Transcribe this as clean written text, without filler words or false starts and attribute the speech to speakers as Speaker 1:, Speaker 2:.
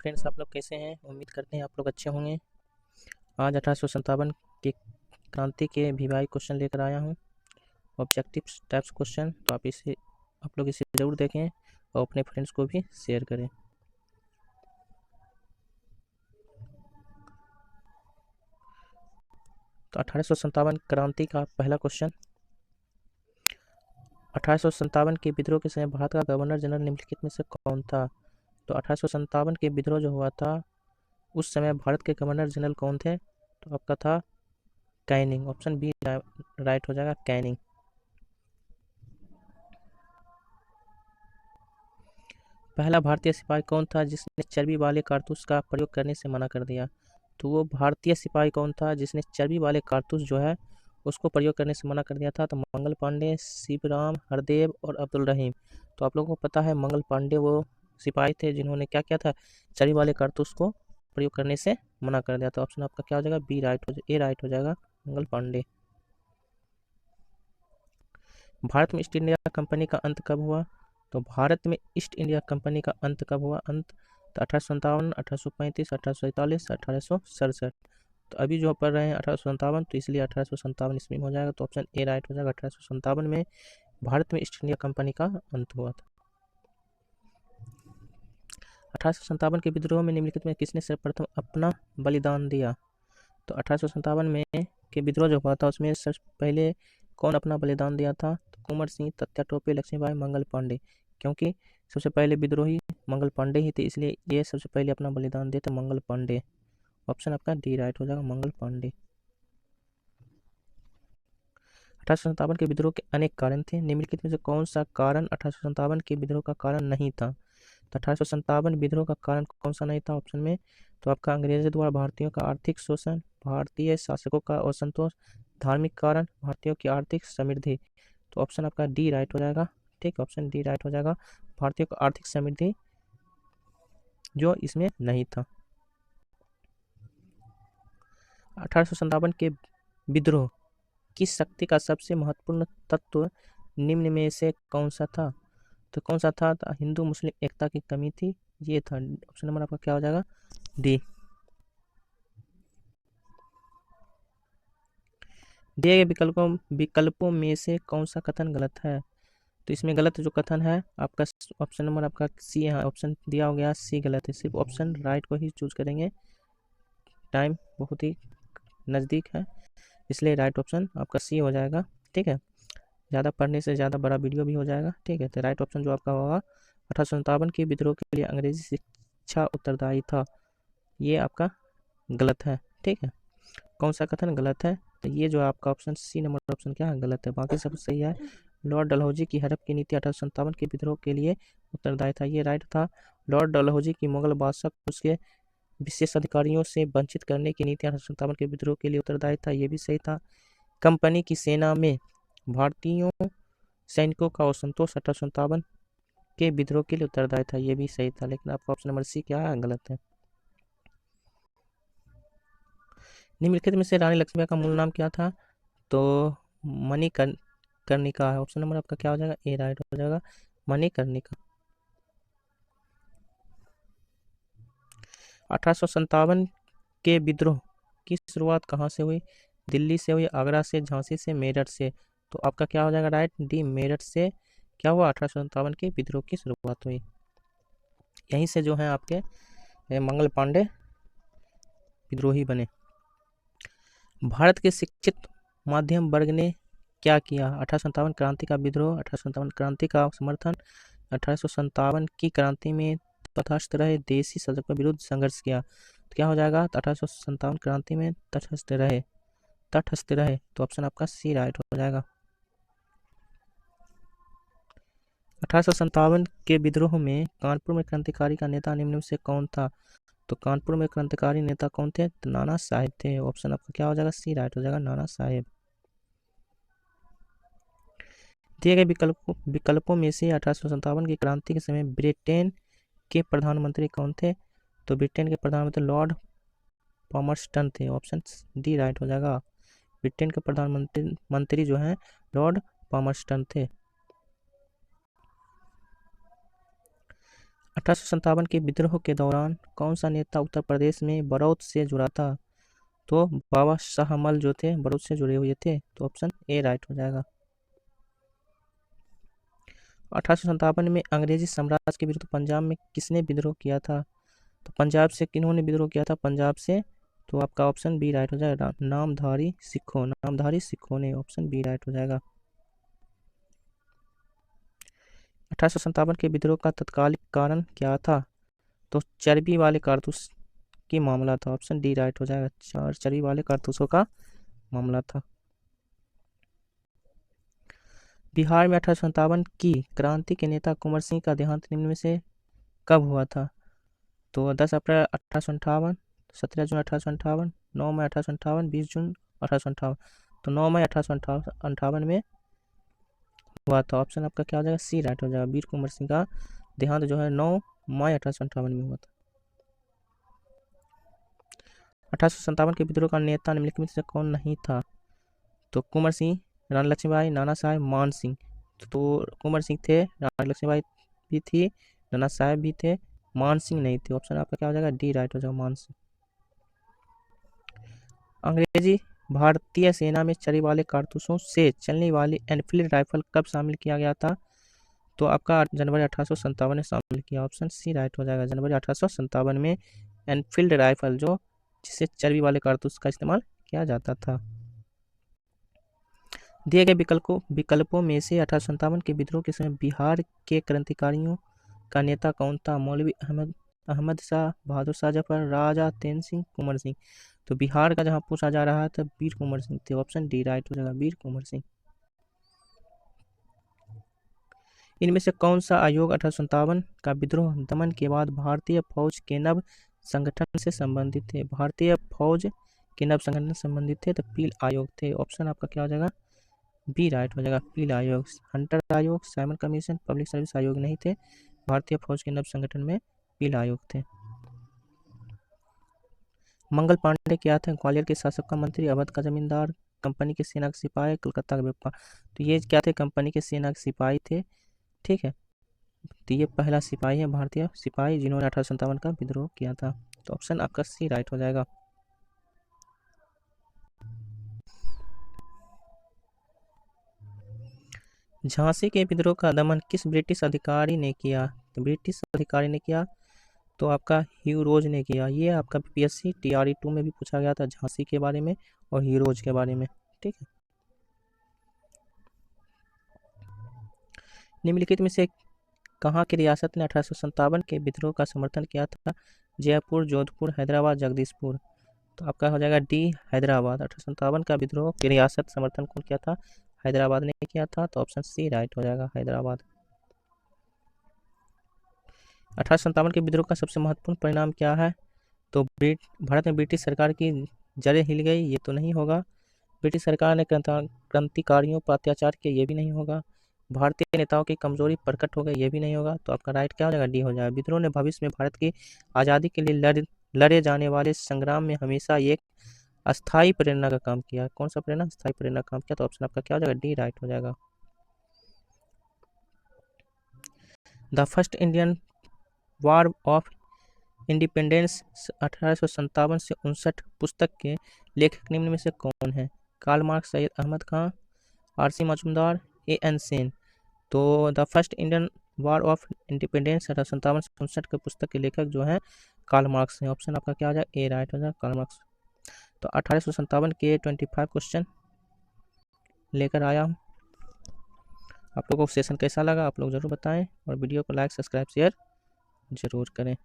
Speaker 1: Friends, आप लोग कैसे हैं? उम्मीद करते हैं आप लोग अच्छे होंगे। आज 1857 की क्रांति के भिवाई क्वेश्चन लेकर आया हूं, ऑब्जेक्टिव टाइप्स क्वेश्चन। तो आप लोग इसे ज़रूर देखें और अपने फ्रेंड्स को भी शेयर करें। तो 1857 क्रांति का पहला क्वेश्चन, 1857 के विद्रोह के समय भारत का गवर्नर जनरल निम्नलिखित में से कौन था? तो 1857 के विद्रोह जो हुआ था उस समय भारत के गवर्नर जनरल कौन थे? तो आपका था कैनिंग। ऑप्शन बी राइट हो जाएगा, कैनिंग। पहला भारतीय सिपाही कौन था जिसने चर्बी वाले कारतूस का प्रयोग करने से मना कर दिया? तो वो भारतीय सिपाही कौन था जिसने चर्बी वाले कारतूस जो है उसको प्रयोग करने से मना कर दिया था? तो मंगल पांडे, शिवराम, हरदेव और अब्दुल रहीम। तो आप लोगों को पता है मंगल पांडे वो सिपाही थे जिन्होंने क्या किया था, चर्बी वाले कारतूस को प्रयोग करने से मना कर दिया था। ऑप्शन आपका क्या हो जाएगा? बी राइट हो जाएगा, ए राइट हो जाएगा, मंगल पांडे। भारत में ईस्ट इंडिया कंपनी का अंत कब हुआ? तो भारत में ईस्ट इंडिया कंपनी का अंत कब हुआ? अंत तो 1857, 1835, 1847, 1867। तो अभी जो पढ़ रहे हैं 1857, तो इसलिए 1857 ईस्वी में हो जाएगा। तो ऑप्शन ए राइट हो जाएगा, 1857 में भारत में ईस्ट इंडिया कंपनी का अंत हुआ था। 1857 के विद्रोह में निम्नलिखित में किसने सर्वप्रथम अपना बलिदान दिया? तो 1857 में के विद्रोह जो हुआ था उसमें सबसे पहले कौन अपना बलिदान दिया था? तो कुंवर सिंह, तात्या टोपे, लक्ष्मीबाई, मंगल पांडे। क्योंकि सबसे पहले विद्रोही मंगल पांडे ही थे, इसलिए ये सबसे पहले अपना बलिदान देते मंगल पांडे। ऑप्शन आपका डी राइट हो जाएगा, मंगल पांडे। 1857 के विद्रोह के अनेक कारण थे, निम्नलिखित में से कौन सा कारण 1857 के विद्रोह का कारण नहीं था? तो 1857 विद्रोह का कारण कौन सा नहीं था ऑप्शन में? तो आपका अंग्रेजों द्वारा भारतीयों का आर्थिक शोषण, भारतीय शासकों का असंतोष, धार्मिक कारण, भारतीयों की आर्थिक समृद्धि। तो ऑप्शन आपका डी राइट हो जाएगा, ठीक, ऑप्शन डी राइट हो जाएगा, भारतीयों का आर्थिक समृद्धि जो इसमें नहीं था। 1857 के विद्रोह की शक्ति का सबसे महत्वपूर्ण तत्व निम्न में से कौन सा था? तो कौन सा था? हिंदू मुस्लिम एकता की कमी थी, ये था। ऑप्शन नंबर आपका क्या हो जाएगा? डी। दिए गए विकल्पों में से कौन सा कथन गलत है? तो इसमें गलत जो कथन है आपका ऑप्शन नंबर आपका सी है, ऑप्शन दिया हो गया सी गलत है। सिर्फ ऑप्शन राइट को ही चूज करेंगे, टाइम बहुत ही नज़दीक है, इसलिए राइट ऑप्शन आपका सी हो जाएगा। ठीक है, ज़्यादा पढ़ने से ज़्यादा बड़ा वीडियो भी हो जाएगा। ठीक है, तो राइट ऑप्शन जो आपका होगा 1857 के विद्रोह के लिए अंग्रेजी शिक्षा उत्तरदायी था, ये आपका गलत है। ठीक है, कौन सा कथन गलत है? तो ये जो आपका ऑप्शन सी नंबर ऑप्शन क्या है, गलत है, बाकी सब सही है। लॉर्ड डलहौजी की हड़प की नीति 1857 के विद्रोह के लिए उत्तरदायी था, ये राइट था। लॉर्ड डलहौजी की मुगल बादशाह उसके विशेष अधिकारियों से वंचित करने की नीति 1857 के विद्रोह के लिए उत्तरदायी था, ये भी सही था। कंपनी की सेना में भारतीयों सैनिकों का असंतोष 1857 के विद्रोह के लिए उत्तरदायी था, ये भी सही था। लेकिन आपका ऑप्शन नंबर सी क्या है, गलत है। निम्नलिखित में से रानी लक्ष्मीबाई का मूल नाम क्या था? तो मणिकर्णिका है। ऑप्शन नंबर आपका क्या हो जाएगा? ए राइट हो जाएगा, मणिकर्णिका। 1857 के विद्रोह की शुरुआत कहाँ से हुई? दिल्ली से हुई, आगरा से, झांसी से, मेरठ से। तो आपका क्या हो जाएगा? राइट, डी मेरठ से क्या हुआ? 1857 के विद्रोह की शुरुआत हुई। यहीं से जो है आपके मंगल पांडे विद्रोही बने। भारत के शिक्षित मध्यम वर्ग ने क्या किया? 1857 क्रांति का विद्रोह, 1857 क्रांति का समर्थन, 1857 की क्रांति में तटस्थ रहे, देशी शासक के विरुद्ध संघर्ष किया। तो क्या हो जाएगा? 1857 क्रांति में तटस्थ रहे, तटस्थ रहे। तो ऑप्शन आपका सी राइट हो जाएगा। 1857 के विद्रोह में कानपुर में क्रांतिकारी का नेता निम्न में से कौन था? तो कानपुर में क्रांतिकारी नेता कौन थे? तो नाना साहेब थे। ऑप्शन आपका क्या हो जाएगा? सी राइट हो जाएगा, नाना साहेब। दिए गए विकल्पों में से 1857 की क्रांति के समय ब्रिटेन के प्रधानमंत्री कौन थे? तो ब्रिटेन के प्रधानमंत्री लॉर्ड पामर्स्टन थे। ऑप्शन डी राइट हो जाएगा, ब्रिटेन के प्रधानमंत्री जो हैं लॉर्ड पामर्स्टन थे। 1857 के विद्रोह के दौरान कौन सा नेता उत्तर प्रदेश में बरौत से जुड़ा था? तो बाबा शाहमल जो थे बरौत से जुड़े हुए थे, तो ऑप्शन ए राइट हो जाएगा। 1857 में अंग्रेजी साम्राज्य के विरुद्ध पंजाब में किसने विद्रोह किया था? तो पंजाब से किन्होंने विद्रोह किया था? पंजाब से, तो आपका ऑप्शन बी राइट हो जाएगा, नामधारी सिखों ने, ऑप्शन बी राइट हो जाएगा। 1857 के विद्रोह का तत्कालिक कारण क्या था? तो चर्बी वाले कारतूस की मामला था, ऑप्शन डी राइट हो जाएगा, चर्बी वाले कारतूसों का मामला था। बिहार में 1857 की क्रांति के नेता कुंवर सिंह का देहांत निम्न में से कब हुआ था? तो 10 अप्रैल 1858, 17 जून 1858, 9 मई 1858, 20 जून 1858। तो 9 मई 1858 में हुआ था, ऑप्शन आपका क्या हो जाएगा, सी राइट हो जाएगा। वीर कुंवर सिंह का देहांत जो है 9 मई 1858 में हुआ था। 1857 के विद्रोह का नेता निम्नलिखित में से कौन नहीं था? तो कुंवर सिंह, रानी लक्ष्मीबाई, नाना साहेब, मान सिंह। तो कुंवर सिंह थे, रानी लक्ष्मीबाई भी थी, नाना साहेब भी थे, मान सिंह नहीं थे, ऑप्शन आपका क्या हो जाएगा, डी राइट हो जाएगा, मान सिंह। अंग्रेजी भारतीय सेना में चली वाले कारतूसों से चलने वाली एनफील्ड राइफल कब शामिल किया गया था? तो आपका जनवरी 1857 में शामिल किया, ऑप्शन सी राइट हो जाएगा। जनवरी 1857 में एनफील्ड राइफल जो जिससे चर्बी वाले कारतूस का इस्तेमाल किया जाता था। दिए गए विकल्पों में से 1857 के विद्रोह के समय बिहार के क्रांतिकारियों का नेता कौन था? मौलवी अहमद शाह, बहादुर शाह जफर, राजा तेन सिंह, कुंवर सिंह। तो बिहार का जहां पूछा जा रहा था वीर कुंवर सिंह थे, ऑप्शन डी राइट हो जाएगा, वीर कुंवर सिंह। इनमें से कौन सा आयोग 1857 का विद्रोह दमन के बाद भारतीय फौज के नव संगठन से संबंधित थे? भारतीय फौज के नव संगठन से संबंधित थे, तो पील आयोग थे, ऑप्शन आपका क्या हो जाएगा, बी राइट हो जाएगा, पील आयोग। हंटर आयोग, साइमन कमीशन, पब्लिक सर्विस आयोग नहीं थे, भारतीय फौज के नव संगठन में पील आयोग थे। मंगल पांडे क्या थे? ग्वालियर के शासक का मंत्री, अवध का जमींदार, कंपनी के सेना के सिपाही, कलकत्ता का व्यापार। तो ये क्या थे? कंपनी के सेना के सिपाही थे, ठीक है। तो ये पहला सिपाही है, भारतीय सिपाही, जिन्होंने 1857 का विद्रोह किया था, तो ऑप्शन आपका सी राइट हो जाएगा। झांसी के विद्रोह का दमन किस ब्रिटिश अधिकारी ने किया? तो ब्रिटिश अधिकारी ने किया, तो आपका ह्यू रोज ने किया। ये आपका बीपीएससी TRE 2 में भी पूछा गया था, झांसी के बारे में और ह्यू रोज के बारे में, ठीक है। निम्नलिखित में से कहाँ की रियासत ने 1857 के विद्रोह का समर्थन किया था? जयपुर, जोधपुर, हैदराबाद, जगदीशपुर। तो आपका हो जाएगा डी, हैदराबाद। 1857 का विद्रोह की रियासत समर्थन कौन किया था? हैदराबाद ने किया था, तो ऑप्शन सी राइट हो जाएगा, हैदराबाद। 1857 के विद्रोह का सबसे महत्वपूर्ण परिणाम क्या है? तो भारत में ब्रिटिश सरकार की जड़ें हिल गई, ये तो नहीं होगा। ब्रिटिश सरकार ने क्रांतिकारियों पर अत्याचार किया, ये भी नहीं होगा। भारतीय नेताओं की कमजोरी प्रकट हो गई, ये भी नहीं होगा। तो आपका राइट क्या हो जाएगा, डी हो जाएगा। विद्रोह ने भविष्य में भारत की आज़ादी के लिए लड़े जाने वाले संग्राम में हमेशा एक अस्थायी प्रेरणा का काम किया। कौन सा प्रेरणा? अस्थायी प्रेरणा काम किया, तो ऑप्शन आपका क्या हो जाएगा, डी राइट हो जाएगा। The first Indian war of independence 1857 से 59 पुस्तक के लेखक निम्न में से कौन है? Karl Marx, Syed Ahmad Khan, RC Majumdar, AN Sen. तो the first Indian war of independence 1857 से 59 के पुस्तक के लेखक जो हैं कार्ल मार्क्स हैं, ऑप्शन आपका क्या हो जाएगा, ए राइट हो जाएगा, कार्ल मार्क्स। तो 1857 के 25 क्वेश्चन लेकर आया हूँ। आप लोगों को सेशन कैसा लगा आप लोग ज़रूर बताएं, और वीडियो को लाइक, सब्सक्राइब, शेयर ज़रूर करें।